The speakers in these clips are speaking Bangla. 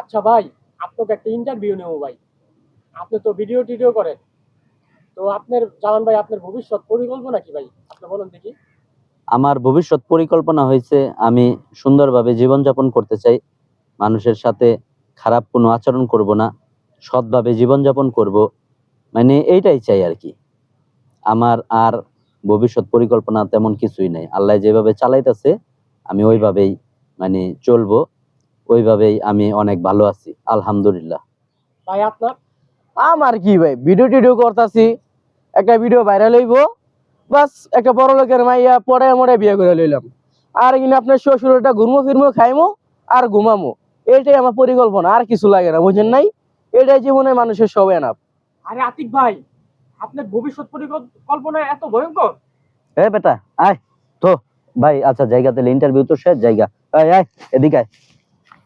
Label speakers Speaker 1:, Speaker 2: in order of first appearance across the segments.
Speaker 1: আচ্ছা ভাই, আপনাকে একটা ইন্টারভিউ নেবো ভাই। আপনি তো ভিডিও টিডিও করেন, তো আপনার জামান ভাই, আপনার ভবিষ্যৎ পরিকল্পনা কি ভাই? আপনি বলুন দেখি।
Speaker 2: আমার ভবিষ্যৎ পরিকল্পনা হয়েছে আমি সুন্দরভাবে জীবনযাপন করতে চাই। মানুষের সাথে খারাপ কোনো আচরণ করব না, সৎভাবে জীবনযাপন করব, মানে এইটাই চাই আর কি। আমার আর ভবিষ্যৎ পরিকল্পনা তেমন কিছুই নাই। আল্লাহ যেভাবে চালাইতেছে আমি ওইভাবেই মানে চলবো, ওইভাবেই আমি অনেক ভালো আছি আলহামদুলিল্লাহ।
Speaker 1: ভাই আপনার?
Speaker 3: আমার কি ভাই, ভিডিও টিডিও করতাছি, একটা ভিডিও ভাইরাল হইব, বাস একটা বড় লোকের মাইয়া পড়ে মরে বিয়ে করে লইলাম। আর কিনা আপনার শ্বশুরটা ঘুরমো ফিরমো খাইমো আর ঘুমামো, এটাই আমার পরিকল্পনা, আর কিছু লাগে না, বুঝেন নাই? এটাই জীবনে মানুষের সব এনাফ।
Speaker 1: আরে আতিক ভাই, আপনার ভবিষ্যৎ পরিকল্পনা এত ভয়ঙ্কর?
Speaker 2: এ বেটা আয় তো। ভাই আচ্ছা জায়গা তাহলে ইন্টারভিউ তো শেষ জায়গা। আয় আয় এদিকে আয়।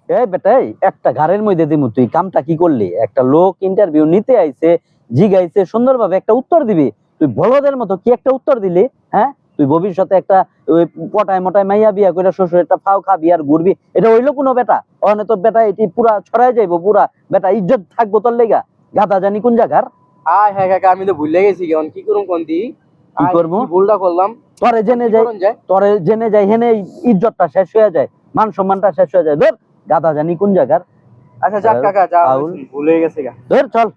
Speaker 2: এই বেটা এই একটা ঘাড়ের মধ্যে দিমু, তুই কামটা কি করলি? একটা লোক ইন্টারভিউ নিতে আইছে, জিগাইছে, সুন্দরভাবে একটা উত্তর দিবি, তুই বলদের মতো কি একটা উত্তর দিলি? হ্যাঁ, তুই ভবিষ্যতে একটা ওই পটায় মটায় মাইয়া বিয়া করে শ্বশুর একটা ফাও খাবি আর ঘুরবি, এটা হইলো কোনো বেটা? অনে তো বেটা এটি পুরা ছড়াই যাইবো, পুরা বেটা ইজ্জত থাকবো তোর লেগা? গাদা জানি কোন জায়গার।
Speaker 3: আয় হ্যাঁ কাকা, আমি তো ভুলে গেছি, কেমন কি করুম কোন দি
Speaker 2: কি করবো?
Speaker 3: ভুলটা করলাম।
Speaker 2: তোরে জেনে যায়, তোরে জেনে যায় হেনে ইজ্জতটা শেষ হয়ে যায়, মান সম্মানটা শেষ হয়ে যায়। ধর গাদা জানি কোন জায়গার।
Speaker 3: আচ্ছা যাক কাকা, যা
Speaker 2: ফাউল।
Speaker 3: ভুলে গেছে গা।
Speaker 2: ধর চল,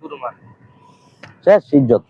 Speaker 2: শেষ ইজ্জত।